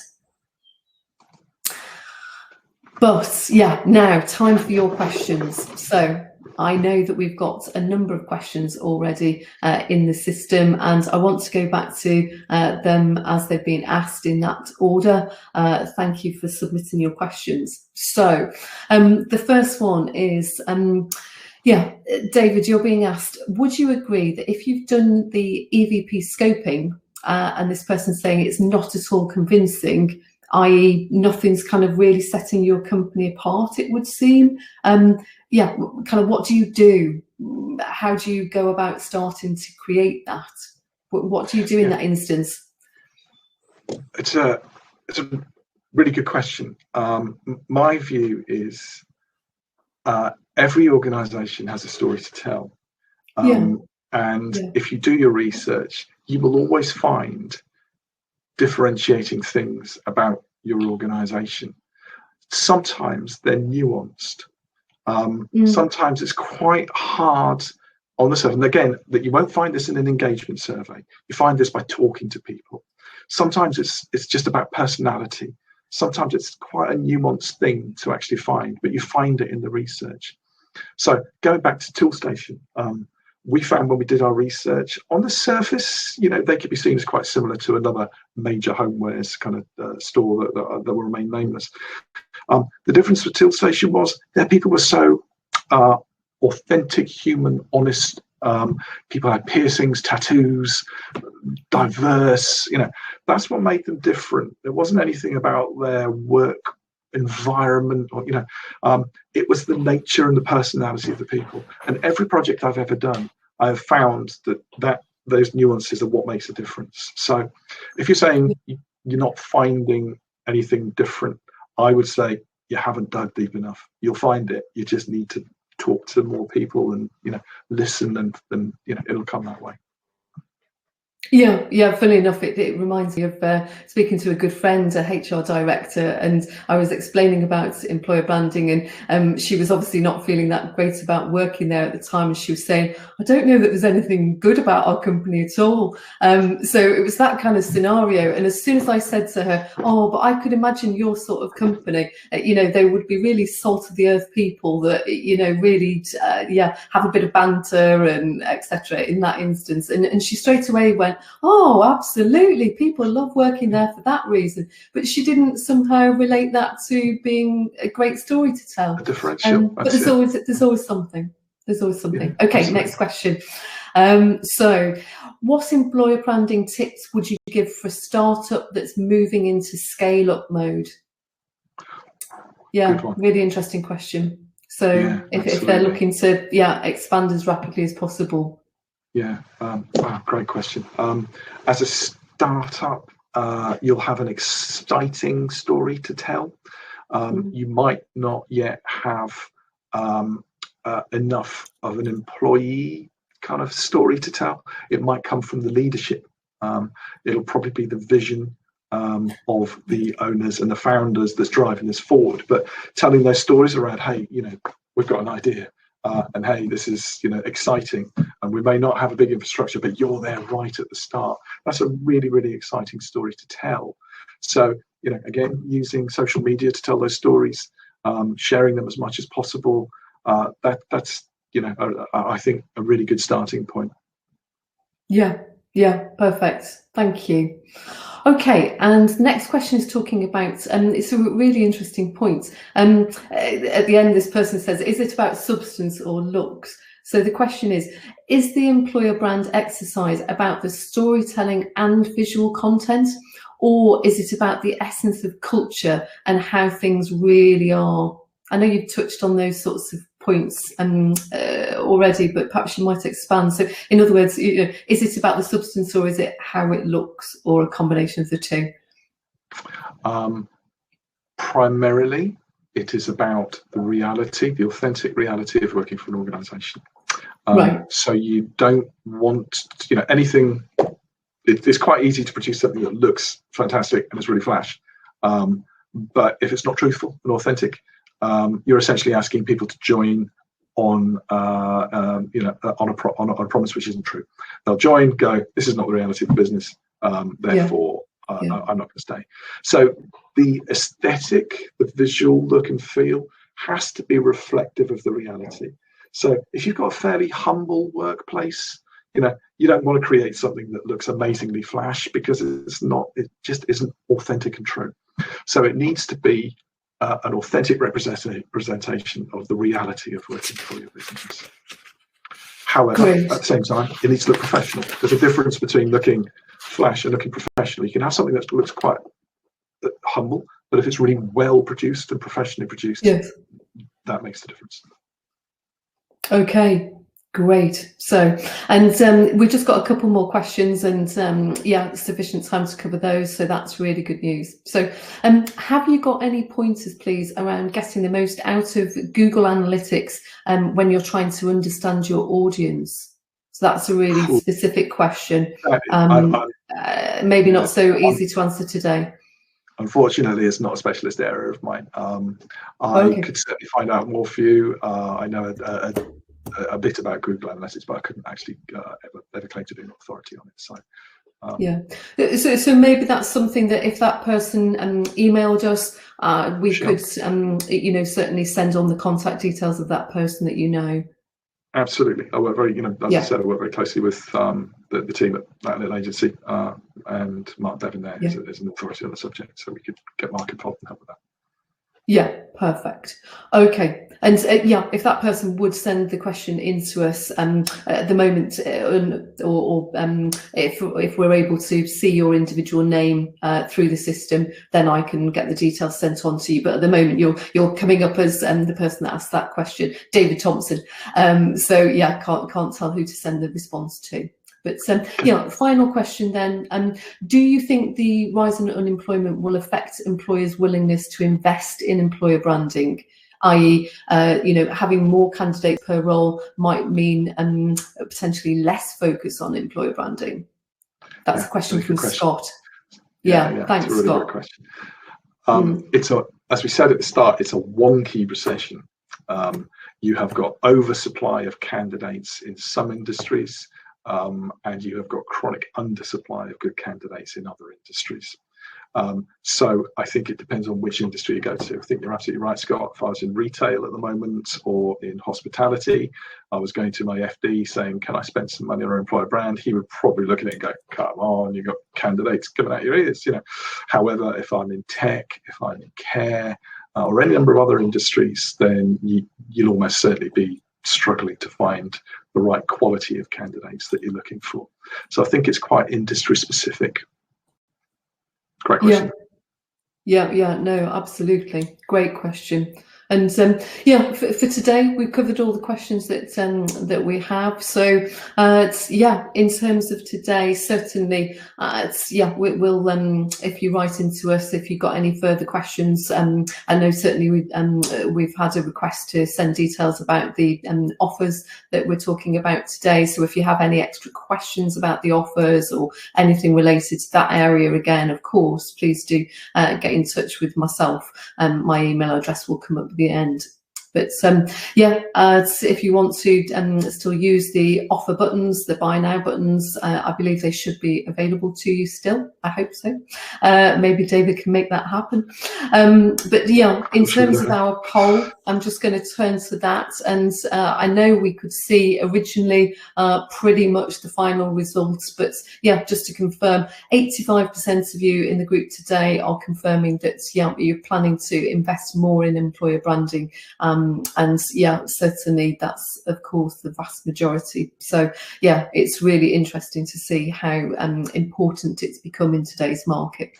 But yeah, now time for your questions. So I know that we've got a number of questions already in the system, and I want to go back to them as they've been asked in that order. Thank you for submitting your questions. So the first one is, yeah, David, you're being asked, would you agree that if you've done the EVP scoping and this person's saying it's not at all convincing, i.e. nothing's kind of really setting your company apart, it would seem. Yeah, kind of what do you do? How do you go about starting to create that? What do you do in that instance? It's a really good question. My view is every organisation has a story to tell. If you do your research, you will always find differentiating things about your organisation. Sometimes they're nuanced. Sometimes it's quite hard on the surface. And again, that you won't find this in an engagement survey. You find this by talking to people. Sometimes it's just about personality. Sometimes it's quite a nuanced thing to actually find, but you find it in the research. So going back to Toolstation, we found when we did our research, on the surface, you know, they could be seen as quite similar to another major homewares kind of store that will remain nameless. The difference with Toolstation was their people were so authentic, human, honest. People had piercings, tattoos, diverse. You know, that's what made them different. There wasn't anything about their work environment, or it was the nature and the personality of the people. And every project I've ever done, I have found that those nuances are what makes a difference. So if you're saying you're not finding anything different, I would say you haven't dug deep enough. You'll find it. You just need to talk to more people and listen, and it'll come that way. Yeah, funny enough, it reminds me of speaking to a good friend, a HR director, and I was explaining about employer branding, and she was obviously not feeling that great about working there at the time, and she was saying, I don't know that there's anything good about our company at all. So it was that kind of scenario, and as soon as I said to her, oh, but I could imagine your sort of company, they would be really salt of the earth people that, really, have a bit of banter and etc. in that instance, and she straight away went, oh, absolutely, people love working there for that reason. But she didn't somehow relate that to being a great story to tell. A differential. But there's always something. There's always something. Yeah, okay, absolutely. Next question. So what employer branding tips would you give for a startup that's moving into scale-up mode? Yeah, really interesting question. So Yeah, if they're looking to expand as rapidly as possible. Yeah, wow, great question. As a startup, you'll have an exciting story to tell. You might not yet have enough of an employee kind of story to tell. It might come from the leadership. It'll probably be the vision of the owners and the founders that's driving this forward. But telling those stories around, hey, we've got an idea. And hey, this is exciting, and we may not have a big infrastructure, but you're there right at the start. That's a really, really exciting story to tell. So again, using social media to tell those stories, sharing them as much as possible. That's I think a really good starting point. Yeah, perfect. Thank you. Okay, and next question is talking about, it's a really interesting point. At the end, this person says, is it about substance or looks? So the question is the employer brand exercise about the storytelling and visual content, or is it about the essence of culture and how things really are? I know you've touched on those sorts of points already, but perhaps you might expand. So in other words, is it about the substance, or is it how it looks, or a combination of the two? Primarily, it is about the reality, the authentic reality of working for an organization. Right. So you don't want anything. It's quite easy to produce something that looks fantastic and is really flash, but if it's not truthful and authentic, you're essentially asking people to join on on a promise which isn't true. They'll join, go, this is not the reality of the business, therefore I'm not going to stay. So the aesthetic, the visual look and feel has to be reflective of the reality. So if you've got a fairly humble workplace, you don't want to create something that looks amazingly flash, because it just isn't authentic and true. So it needs to be an authentic representation of the reality of working for your business. However, at the same time, it needs to look professional. There's a difference between looking flash and looking professional. You can have something that looks quite humble, but if it's really well produced and professionally produced, that makes the difference. Okay, great. So, and we've just got a couple more questions, and sufficient time to cover those. So that's really good news. So, have you got any pointers, please, around getting the most out of Google Analytics when you're trying to understand your audience? So that's a really specific question. Maybe not so easy to answer today. Unfortunately, it's not a specialist area of mine. I could certainly find out more for you. I know a bit about Google Analytics, but I couldn't actually ever claim to be an authority on it. So, so maybe that's something that if that person emailed us, we could, certainly send on the contact details of that person that you know. Absolutely. I work very, as I said, I work very closely with the team at that little agency, and Mark Devon there is an authority on the subject, so we could get Mark involved and help with that. Yeah, perfect. Okay, and if that person would send the question into us at the moment, or if we're able to see your individual name through the system, then I can get the details sent on to you. But at the moment, you're coming up as the person that asked that question, David Thompson. So can't tell who to send the response to. But final question then, do you think the rise in unemployment will affect employers' willingness to invest in employer branding, i.e., having more candidates per role might mean potentially less focus on employer branding? That's a question from Scott. Thanks, really Scott. Good question. As we said at the start, it's a wonky recession. You have got oversupply of candidates in some industries, and you have got chronic undersupply of good candidates in other industries. So I think it depends on which industry you go to. I think you're absolutely right, Scott. If I was in retail at the moment or in hospitality, I was going to my FD saying, can I spend some money on an employer brand? He would probably look at it and go, come on, you've got candidates coming out your ears. However, if I'm in tech, if I'm in care, or any number of other industries, then you'll almost certainly be struggling to find the right quality of candidates that you're looking for. So I think it's quite industry specific. Great question. Yeah, no, absolutely. Great question. And yeah, for today, we've covered all the questions that we have. So yeah, in terms of today, certainly, we'll if you write into us if you've got any further questions. I know certainly we've had a request to send details about the offers that we're talking about today. So if you have any extra questions about the offers or anything related to that area, again, of course, please do get in touch with myself. My email address will come up at the end. But yeah, if you want to still use the offer buttons, the buy now buttons, I believe they should be available to you still. I hope so. Maybe David can make that happen. But yeah, in terms of our poll, I'm just going to turn to that. And I know we could see originally pretty much the final results, but yeah, just to confirm, 85% of you in the group today are confirming that you're planning to invest more in employer branding. And yeah, certainly that's of course the vast majority. So yeah, it's really interesting to see how important it's become in today's market.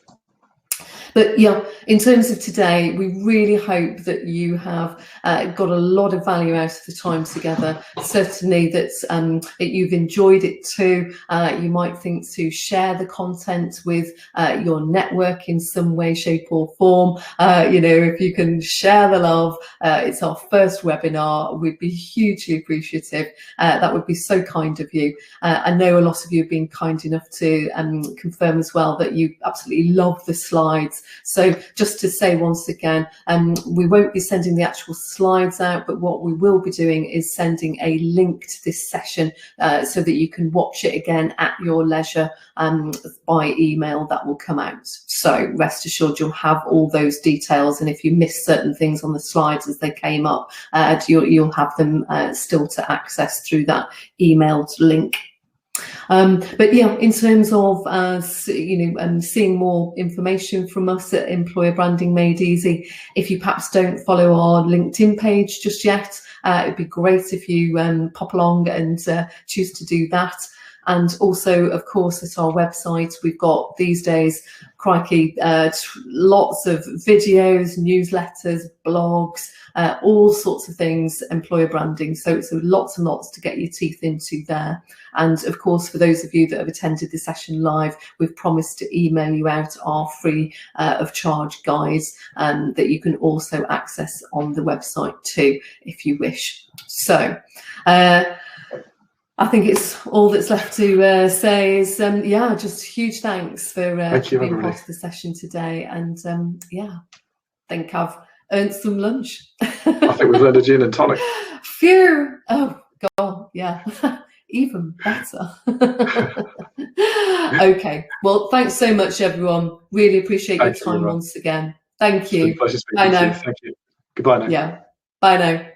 But yeah, in terms of today, we really hope that you have got a lot of value out of the time together. Certainly that you've enjoyed it too. You might think to share the content with your network in some way, shape or form. You know, if you can share the love, it's our first webinar. We'd be hugely appreciative. That would be so kind of you. I know a lot of you have been kind enough to confirm as well that you absolutely love the slides. So just to say once again, we won't be sending the actual slides out, but what we will be doing is sending a link to this session so that you can watch it again at your leisure by email. That will come out. So rest assured you'll have all those details, and if you miss certain things on the slides as they came up, you'll have them still to access through that emailed link. But yeah, in terms of seeing more information from us at Employer Branding Made Easy, if you perhaps don't follow our LinkedIn page just yet, it'd be great if you pop along and choose to do that. And also, of course, at our website, we've got these days, crikey, lots of videos, newsletters, blogs, all sorts of things, employer branding. So lots and lots to get your teeth into there. And of course, for those of you that have attended the session live, we've promised to email you out our free of charge guides that you can also access on the website too, if you wish. So I think it's all that's left to say is, yeah, just huge thanks for being part of the session today. And yeah, I think I've earned some lunch. I think we've earned a gin and tonic. Phew! Oh, God, yeah. Even better. Okay, well, thanks so much, everyone. Really appreciate your time once again. Thank you. It's been a pleasure speaking to you. Thank you. Goodbye now. Yeah, bye now.